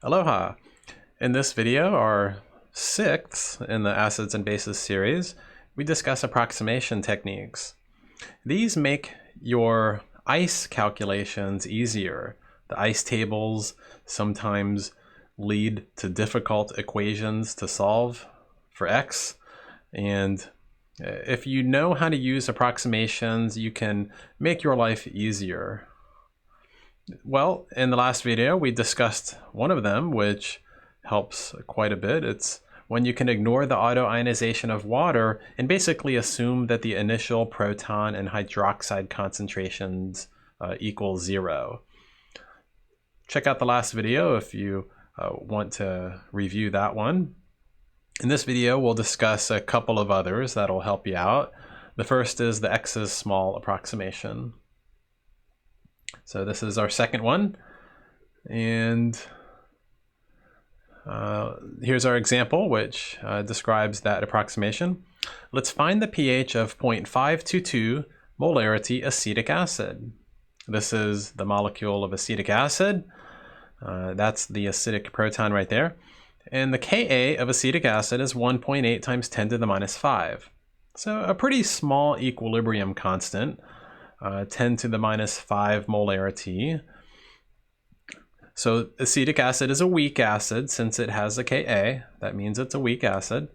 Aloha! In this video, our sixth in the acids and bases series, we discuss approximation techniques. These make your ice calculations easier. The ice tables sometimes lead to difficult equations to solve for x, and if you know how to use approximations, you can make your life easier. Well, in the last video, we discussed one of them, which helps quite a bit. It's when you can ignore the autoionization of water and basically assume that the initial proton and hydroxide concentrations equal 0. Check out the last video if you want to review that one. In this video, we'll discuss a couple of others that'll help you out. The first is the X's small approximation. So this is our second one, and here's our example, which describes that approximation. Let's find the pH of 0.522 molarity acetic acid. This is the molecule of acetic acid. That's the acidic proton right there. And the Ka of acetic acid is 1.8 times 10 to the minus 5. So a pretty small equilibrium constant. 10 to the minus 5 molarity. So acetic acid is a weak acid since it has a Ka. That means it's a weak acid.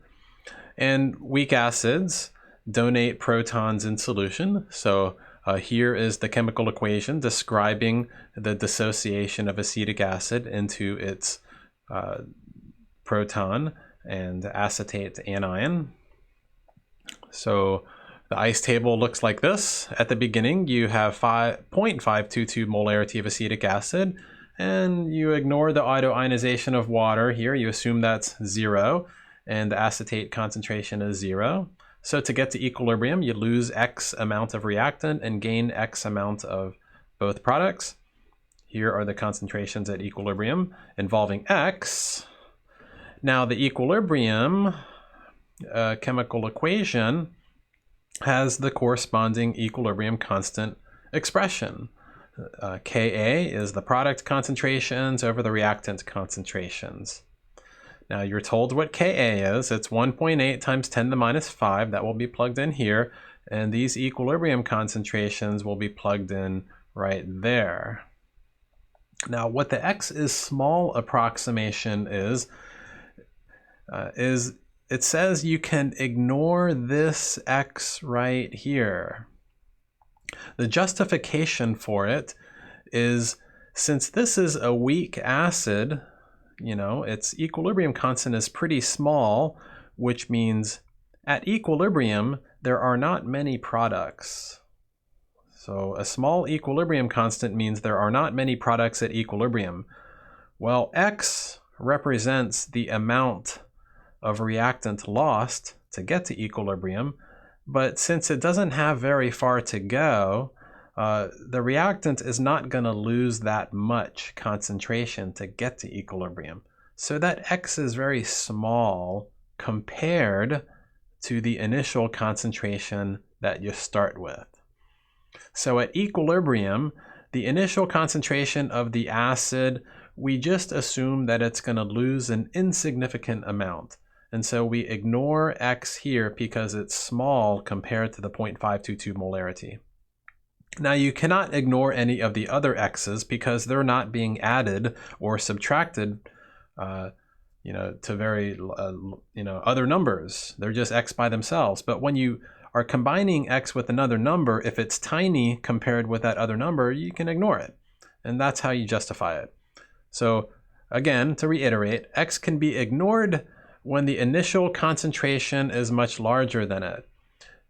And weak acids donate protons in solution. So here is the chemical equation describing the dissociation of acetic acid into its proton and acetate anion. So the ice table looks like this. At the beginning, you have 0.522 molarity of acetic acid, and you ignore the autoionization of water here. You assume that's 0, and the acetate concentration is 0. So to get to equilibrium, you lose X amount of reactant and gain X amount of both products. Here are the concentrations at equilibrium involving X. Now the equilibrium chemical equation has the corresponding equilibrium constant expression. Ka is the product concentrations over the reactant concentrations. Now you're told what Ka is. It's 1.8 times 10 to the minus 5. That will be plugged in here. And these equilibrium concentrations will be plugged in right there. Now what the X is small approximation is it says you can ignore this X right here. The justification for it is since this is a weak acid, its equilibrium constant is pretty small, which means at equilibrium, there are not many products. So a small equilibrium constant means there are not many products at equilibrium. Well, X represents the amount of reactant lost to get to equilibrium, but since it doesn't have very far to go, the reactant is not going to lose that much concentration to get to equilibrium. So that X is very small compared to the initial concentration that you start with. So at equilibrium, the initial concentration of the acid, we just assume that it's going to lose an insignificant amount. And so we ignore X here because it's small compared to the 0.522 molarity. Now you cannot ignore any of the other X's because they're not being added or subtracted to very other numbers. They're just X by themselves. But when you are combining X with another number, if it's tiny compared with that other number, you can ignore it. And that's how you justify it. So again, to reiterate, X can be ignored when the initial concentration is much larger than it.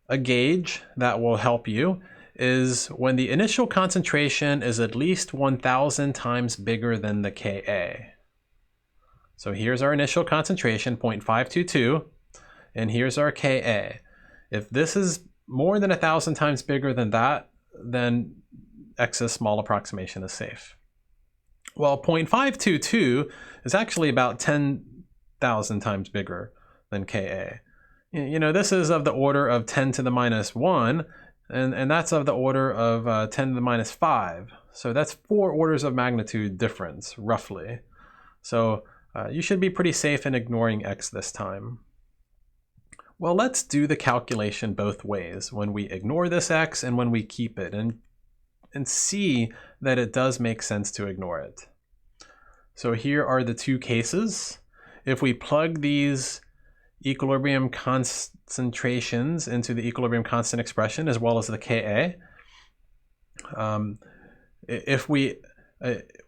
A gauge that will help you is when the initial concentration is at least 1,000 times bigger than the Ka. So here's our initial concentration, 0.522, and here's our Ka. If this is more than 1,000 times bigger than that, then X's small approximation is safe. Well, 0.522 is actually about 10,000 times bigger than Ka. This is of the order of 10 to the minus 1, and that's of the order of 10 to the minus 5. So that's 4 orders of magnitude difference, roughly. So you should be pretty safe in ignoring x this time. Well, let's do the calculation both ways, when we ignore this x and when we keep it, and see that it does make sense to ignore it. So here are the two cases. If we plug these equilibrium concentrations into the equilibrium constant expression as well as the Ka,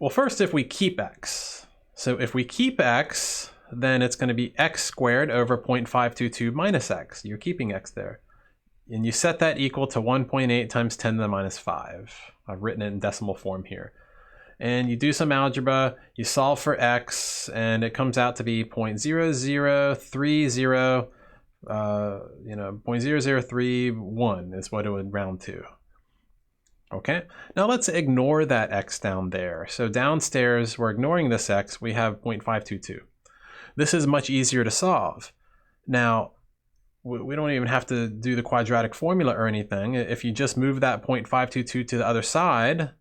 first if we keep x. So if we keep x, then it's going to be x squared over 0.522 minus x. You're keeping x there. And you set that equal to 1.8 times 10 to the minus 5. I've written it in decimal form here. And you do some algebra, you solve for x, and it comes out to be 0.0030, 0.0031 is what it would round to. Okay, now let's ignore that x down there. So downstairs, we're ignoring this x, we have 0.522. This is much easier to solve. Now, we don't even have to do the quadratic formula or anything. If you just move that 0.522 to the other side,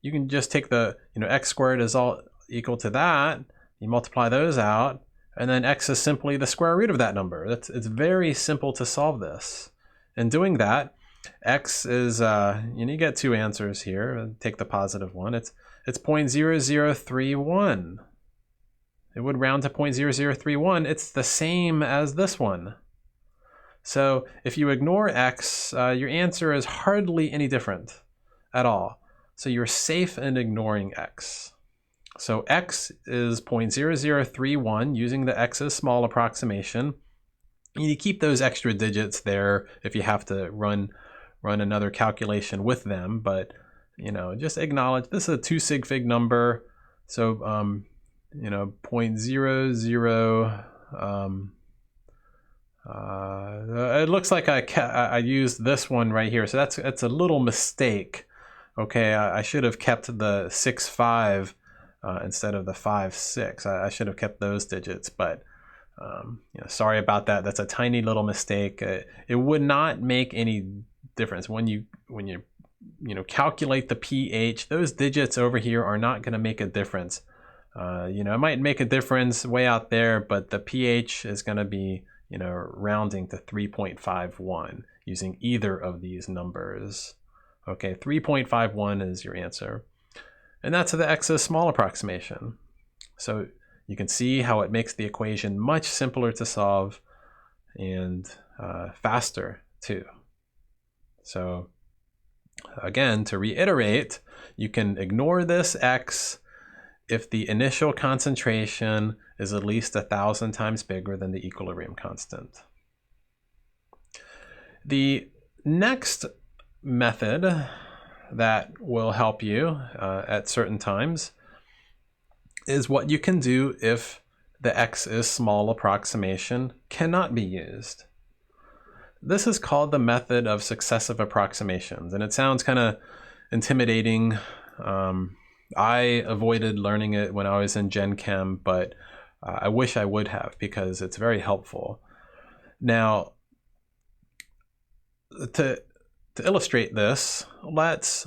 you can just take the, x squared is all equal to that. You multiply those out, and then x is simply the square root of that number. It's very simple to solve this. And doing that, x is, you get two answers here. Take the positive one. It's 0.0031. It would round to 0.0031. It's the same as this one. So if you ignore x, your answer is hardly any different at all. So you're safe in ignoring x. So x is 0.0031 using the x's small approximation. You keep those extra digits there if you have to run another calculation with them, but just acknowledge this is a 2 sig fig number. So 0.00 it looks like I used this one right here, so that's a little mistake. Okay, I should have kept the 6.5 instead of the 5.6. I should have kept those digits, but sorry about that. That's a tiny little mistake. It would not make any difference when you calculate the pH. Those digits over here are not going to make a difference. It might make a difference way out there, but the pH is going to be rounding to 3.51 using either of these numbers. Okay, 3.51 is your answer. And that's the x's small approximation. So you can see how it makes the equation much simpler to solve and faster too. So again, to reiterate, you can ignore this x if the initial concentration is at least 1,000 times bigger than the equilibrium constant. The next method that will help you at certain times is what you can do if the x is small approximation cannot be used. This is called the method of successive approximations, and it sounds kind of intimidating. I avoided learning it when I was in Gen Chem, but I wish I would have, because it's very helpful. Now, to illustrate this, let's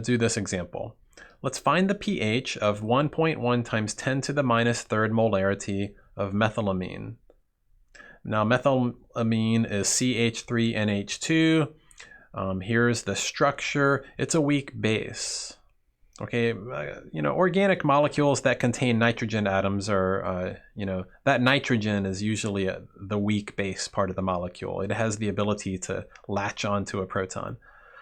do this example. Let's find the pH of 1.1 times 10 to the minus third molarity of methylamine. Now, methylamine is CH3NH2. Here's the structure. It's a weak base. Okay, organic molecules that contain nitrogen atoms are, that nitrogen is usually the weak base part of the molecule. It has the ability to latch onto a proton.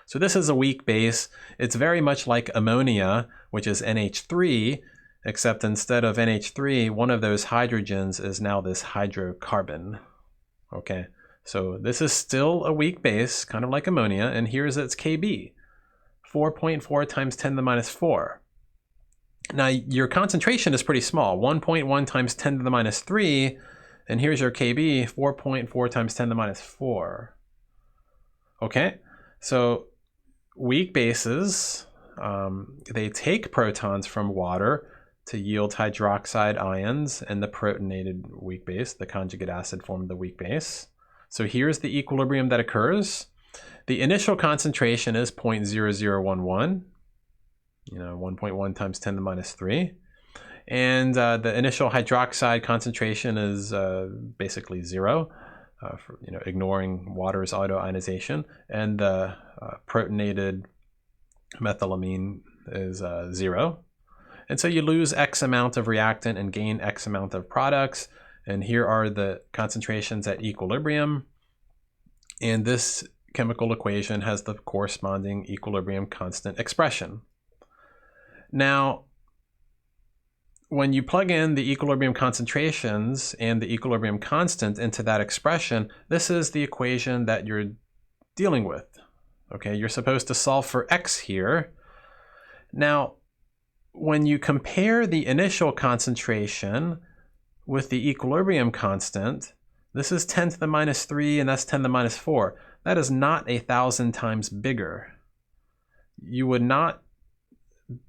So this is a weak base. It's very much like ammonia, which is NH3, except instead of NH3, one of those hydrogens is now this hydrocarbon. Okay, so this is still a weak base, kind of like ammonia, and here's its Kb. 4.4 times 10 to the minus 4. Now your concentration is pretty small, 1.1 times 10 to the minus 3, and here's your Kb, 4.4 times 10 to the minus 4. Okay, so weak bases, they take protons from water to yield hydroxide ions, and the protonated weak base, the conjugate acid form of the weak base. So here's the equilibrium that occurs. The initial concentration is 0.0011, 1.1 times 10 to the minus 3. And the initial hydroxide concentration is basically 0, for, ignoring water's autoionization. And the protonated methylamine is 0. And so you lose X amount of reactant and gain X amount of products. And here are the concentrations at equilibrium. And this chemical equation has the corresponding equilibrium constant expression. Now, when you plug in the equilibrium concentrations and the equilibrium constant into that expression, this is the equation that you're dealing with. Okay, you're supposed to solve for X here. Now, when you compare the initial concentration with the equilibrium constant, this is 10 to the minus 3 and that's 10 to the minus 4. That is not 1,000 times bigger. You would not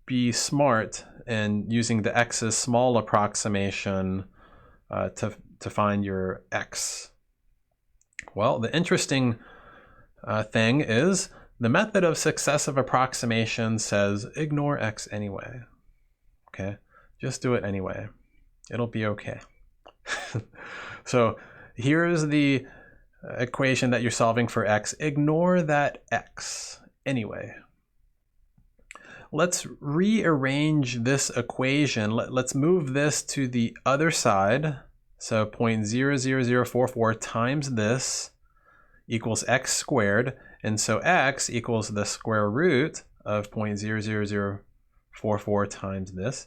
be smart in using the X's small approximation to find your X. Well, the interesting thing is the method of successive approximation says ignore X anyway. Okay, just do it anyway. It'll be okay. So here's the equation that you're solving for X. Ignore that X anyway. Let's rearrange this equation. Let's move this to the other side. So 0.00044 times this equals X squared. And so X equals the square root of 0.00044 times this.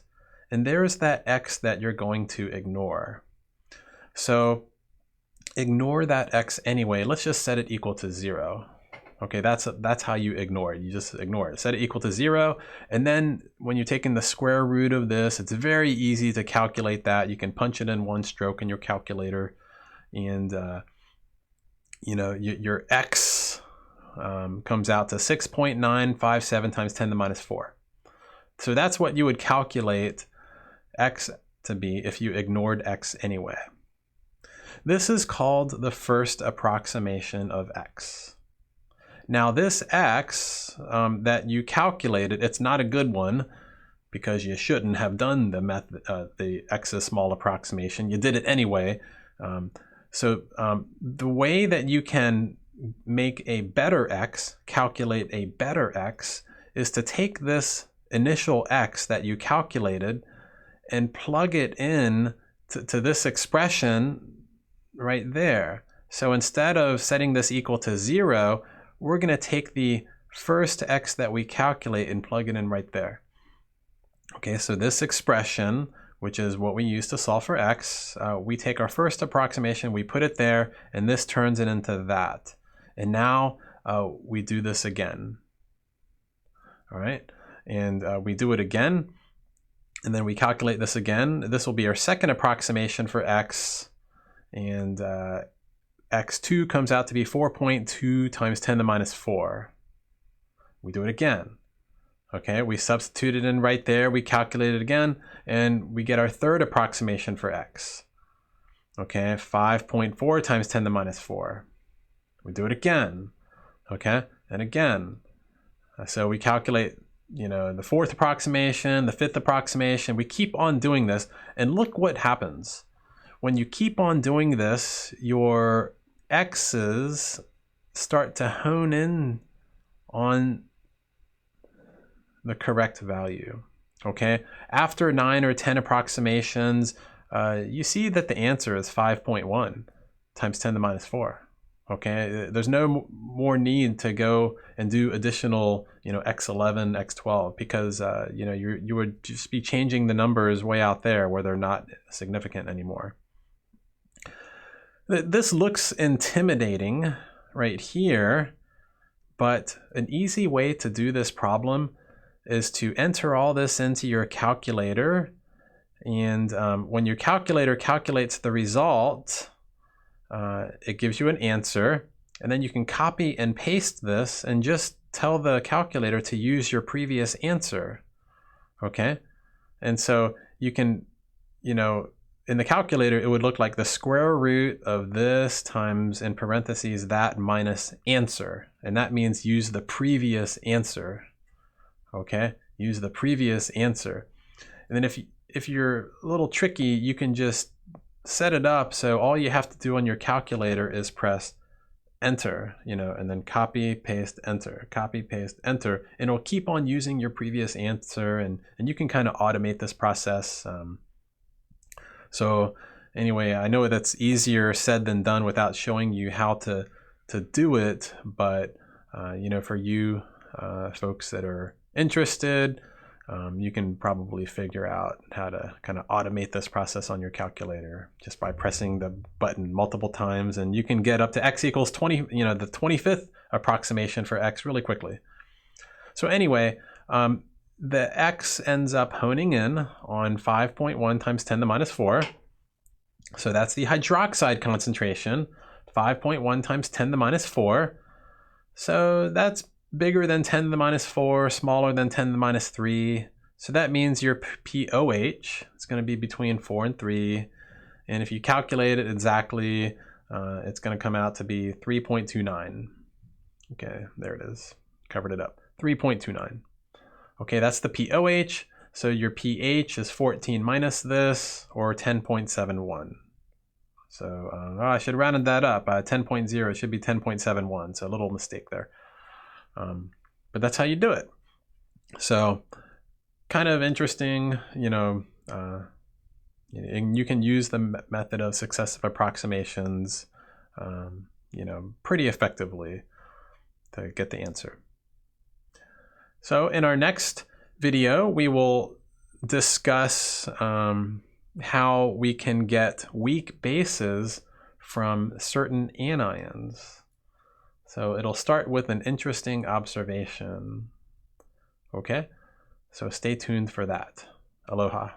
And there's that X that you're going to ignore. So ignore that X anyway. Let's just set it equal to 0. Okay, that's how you ignore it. You just ignore it. Set it equal to 0. And then when you're taking the square root of this, it's very easy to calculate that. You can punch it in one stroke in your calculator. And, your X comes out to 6.957 times 10 to the minus 4. So that's what you would calculate X to be if you ignored X anyway. This is called the first approximation of X. Now this X that you calculated, it's not a good one because you shouldn't have done the X's small approximation. You did it anyway. So the way that you can make a better X, calculate a better X, is to take this initial X that you calculated and plug it in to this expression right there. So instead of setting this equal to 0, we're going to take the first X that we calculate and plug it in right there. Okay, so this expression, which is what we use to solve for X, we take our first approximation, we put it there, and this turns it into that. And now we do this again. All right, and we do it again, and then we calculate this again. This will be our second approximation for X, and X2 comes out to be 4.2 times 10 to the minus 4. We do it again. Okay, we substitute it in right there, we calculate it again, and we get our third approximation for X. Okay, 5.4 times 10 to the minus 4. We do it again. Okay, and again. So we calculate, the fourth approximation, the fifth approximation. We keep on doing this, and look what happens. When you keep on doing this, your X's start to hone in on the correct value. Okay, after 9 or 10 approximations, you see that the answer is 5.1 times 10 to the minus 4. Okay, there's no more need to go and do additional, x11, x12, because you would just be changing the numbers way out there where they're not significant anymore. This looks intimidating right here, but an easy way to do this problem is to enter all this into your calculator, and when your calculator calculates the result, it gives you an answer, and then you can copy and paste this and just tell the calculator to use your previous answer. Okay, and so you can, in the calculator, it would look like the square root of this times, in parentheses, that minus answer. And that means use the previous answer. Okay, use the previous answer. And then if you're a little tricky, you can just set it up so all you have to do on your calculator is press enter, and then copy, paste, enter, copy, paste, enter, and it'll keep on using your previous answer, and you can kind of automate this process. So anyway, I know that's easier said than done without showing you how to do it, but for you folks that are interested, you can probably figure out how to kind of automate this process on your calculator just by pressing the button multiple times, and you can get up to x equals 20, the 25th approximation for x really quickly. So anyway, the x ends up honing in on 5.1 times 10 to the minus 4. So that's the hydroxide concentration, 5.1 times 10 to the minus 4. So that's bigger than 10 to the minus 4, smaller than 10 to the minus 3. So that means your pOH is going to be between 4 and 3. And if you calculate it exactly, it's going to come out to be 3.29. Okay, there it is. Covered it up. 3.29. Okay, that's the pOH. So your pH is 14 minus this, or 10.71. So I should have rounded that up. 10.0 should be 10.71. So a little mistake there. But that's how you do it. So kind of interesting, and you can use the method of successive approximations, pretty effectively to get the answer. So in our next video, we will discuss how we can get weak bases from certain anions. So it'll start with an interesting observation. Okay, so stay tuned for that. Aloha.